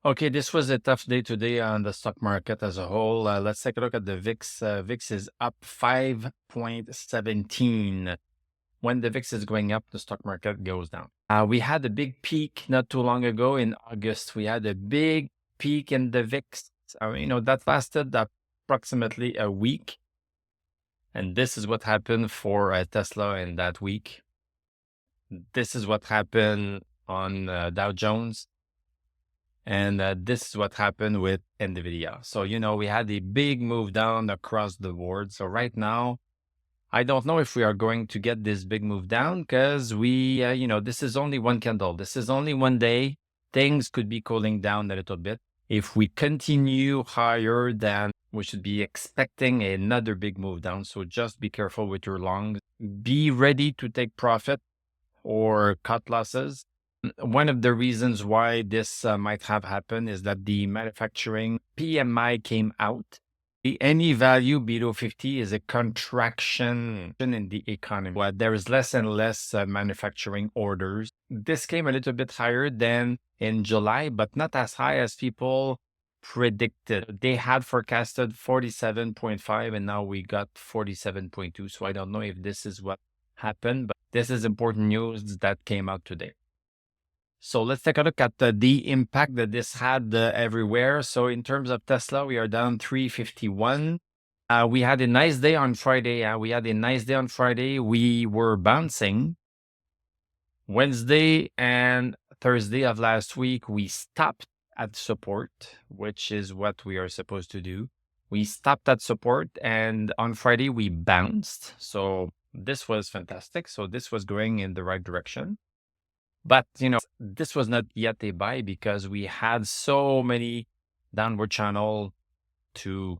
Okay, this was a tough day today on the stock market as a whole. Let's take a look at the VIX. VIX is up 5.17. When the VIX is going up, the stock market goes down. We had a big peak not too long ago in August. We had a big peak in the VIX. That lasted approximately a week. And this is what happened for Tesla in that week. This is what happened on Dow Jones. And this is what happened with NVIDIA. So, we had a big move down across the board. So right now, I don't know if we are going to get this big move down because this is only one candle. This is only one day. Things could be cooling down a little bit. If we continue higher, then we should be expecting another big move down. So just be careful with your longs. Be ready to take profit or cut losses. One of the reasons why this might have happened is that the manufacturing PMI came out. Any value below 50 is a contraction in the economy. There is less and less manufacturing orders. This came a little bit higher than in July, but not as high as people predicted. They had forecasted 47.5 and now we got 47.2. So I don't know if this is what happened, but this is important news that came out today. So let's take a look at the impact that this had everywhere. So in terms of Tesla, we are down 351. We had a nice day on Friday. We were bouncing. Wednesday and Thursday of last week, we stopped at support, which is what we are supposed to do. We stopped at support, and on Friday, we bounced. So this was fantastic. So this was going in the right direction. But, this was not yet a buy because we had so many downward channel to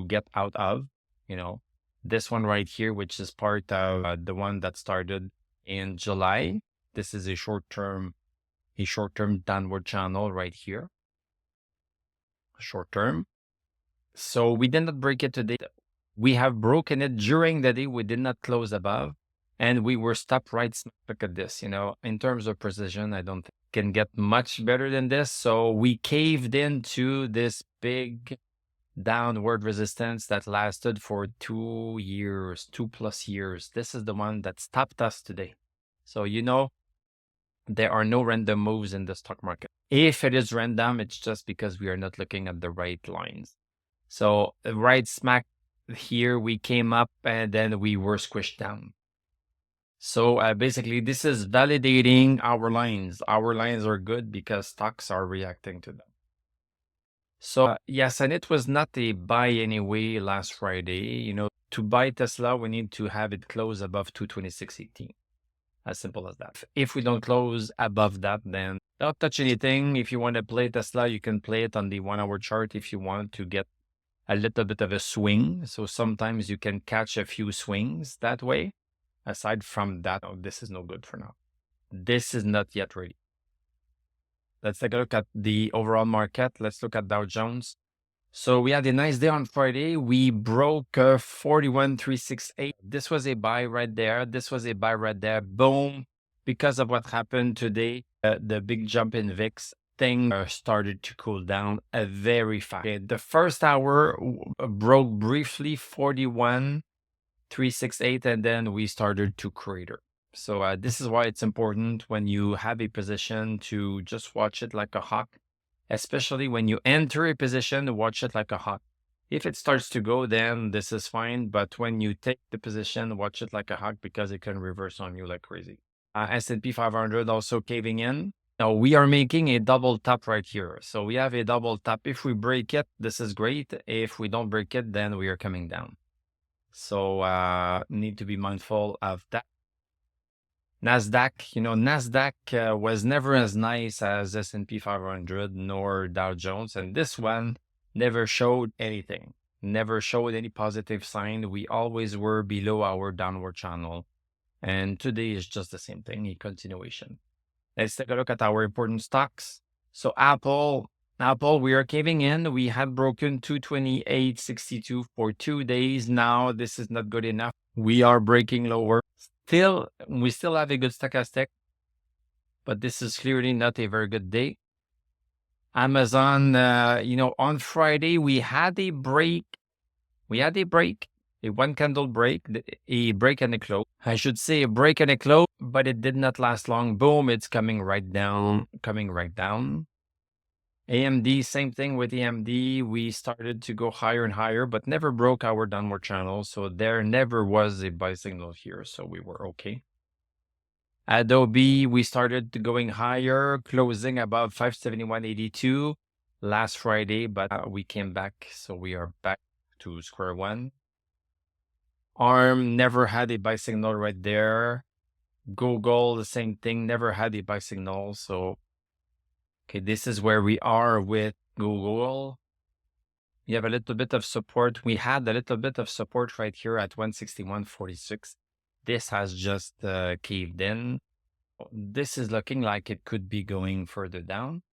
get out of, this one right here, which is part of the one that started in July. This is a short-term downward channel right here. Short-term. So we did not break it today. We have broken it during the day. We did not close above. And we were stopped right smack. Look at this, in terms of precision, I don't think it can get much better than this. So we caved into this big downward resistance that lasted for 2 years, 2+ years. This is the one that stopped us today. So, there are no random moves in the stock market. If it is random, it's just because we are not looking at the right lines. So right smack here, we came up and then we were squished down. So basically, this is validating our lines. Our lines are good because stocks are reacting to them. So yes, and it was not a buy anyway last Friday. To buy Tesla, we need to have it close above 226.18. As simple as that. If we don't close above that, then don't touch anything. If you want to play Tesla, you can play it on the 1-hour chart if you want to get a little bit of a swing. So sometimes you can catch a few swings that way. Aside from that, this is no good for now. This is not yet ready. Let's take a look at the overall market. Let's look at Dow Jones. So we had a nice day on Friday. We broke 41,368. This was a buy right there. Boom. Because of what happened today, the big jump in VIX, things started to cool down very fast. Okay, the first hour broke briefly 41,368, and then we started to crater. So this is why it's important when you have a position to just watch it like a hawk, especially when you enter a position, watch it like a hawk. If it starts to go, then this is fine. But when you take the position, watch it like a hawk because it can reverse on you like crazy. S&P 500 also caving in. Now we are making a double top right here. So we have a double top. If we break it, this is great. If we don't break it, then we are coming down. So need to be mindful of that. Nasdaq was never as nice as S&P 500 nor Dow Jones, and this one never showed anything, never showed any positive sign. We always were below our downward channel, and today is just the same thing, a continuation. Let's take a look at our important stocks. So Apple, we are caving in. We had broken 228.62 for 2 days. Now this is not good enough. We are breaking lower. We still have a good stochastic, but this is clearly not a very good day. Amazon, on Friday, we had a break. A one candle break, a break and a close. I should say a break and a close, but it did not last long. Boom, it's coming right down. AMD, same thing with AMD. We started to go higher and higher, but never broke our downward channel. So there never was a buy signal here. So we were okay. Adobe, we started going higher, closing above 571.82 last Friday, but we came back. So we are back to square one. ARM never had a buy signal right there. Google, the same thing, never had a buy signal. So, okay, this is where we are with Google. We have a little bit of support. We had a little bit of support right here at 161.46. This has just caved in. This is looking like it could be going further down.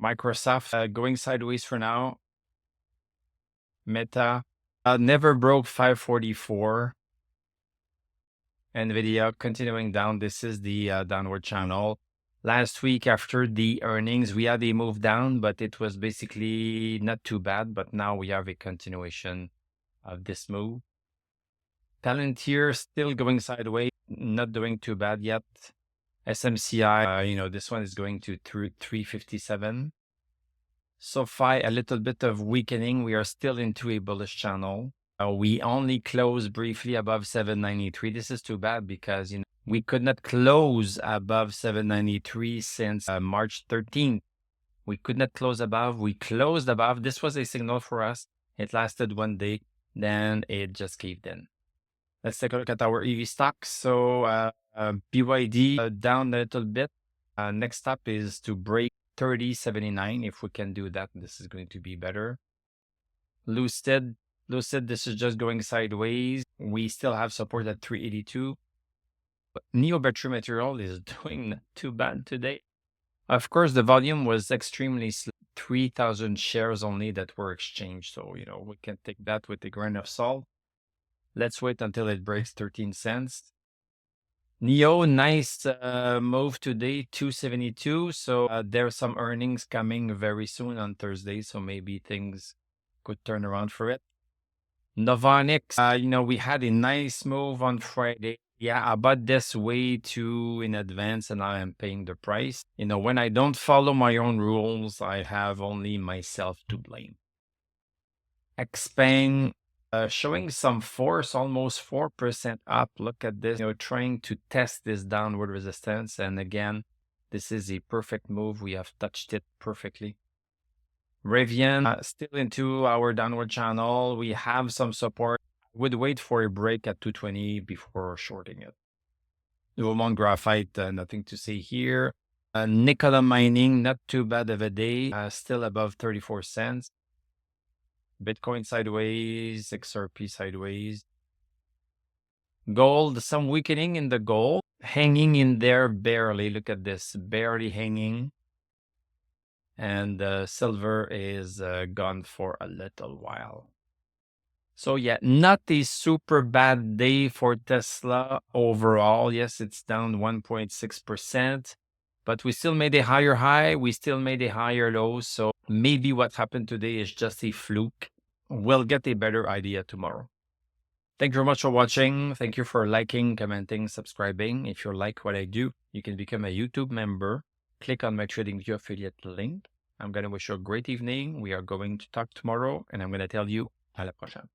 Microsoft going sideways for now. Meta never broke 544. NVIDIA continuing down. This is the downward channel. Last week after the earnings, we had a move down, but it was basically not too bad. But now we have a continuation of this move. Palantir still going sideways, not doing too bad yet. SMCI, this one is going to 357. SoFi, a little bit of weakening. We are still into a bullish channel. We only closed briefly above 793. This is too bad because, we could not close above 793 since March 13th. We could not close above. We closed above. This was a signal for us. It lasted one day. Then it just caved in. Let's take a look at our EV stocks. So BYD down a little bit. Next up is to break 30.79. If we can do that, this is going to be better. Lucid, this is just going sideways. We still have support at 382. But Neo Battery Material is doing not too bad today. Of course, the volume was extremely slow. 3,000 shares only that were exchanged. So, we can take that with a grain of salt. Let's wait until it breaks 13 cents. Neo, nice move today, 272. So there's some earnings coming very soon on Thursday. So maybe things could turn around for it. Novonix, we had a nice move on Friday. Yeah, I bought this way too in advance and I am paying the price. When I don't follow my own rules, I have only myself to blame. Xpeng, showing some force, almost 4% up. Look at this, trying to test this downward resistance. And again, this is a perfect move. We have touched it perfectly. Rivian, still into our downward channel. We have some support. Would wait for a break at 220 before shorting it. Newmont Graphite, nothing to say here. Nikola Mining, not too bad of a day. Still above 34 cents. Bitcoin sideways, XRP sideways. Gold, some weakening in the gold. Hanging in there barely. Look at this, barely hanging. And silver is gone for a little while. So yeah, not a super bad day for Tesla overall. Yes, it's down 1.6%, but we still made a higher high. We still made a higher low. So maybe what happened today is just a fluke. We'll get a better idea tomorrow. Thank you very much for watching. Thank you for liking, commenting, subscribing. If you like what I do, you can become a YouTube member. Click on my TradingView affiliate link. I'm going to wish you a great evening. We are going to talk tomorrow, and I'm going to tell you à la prochaine.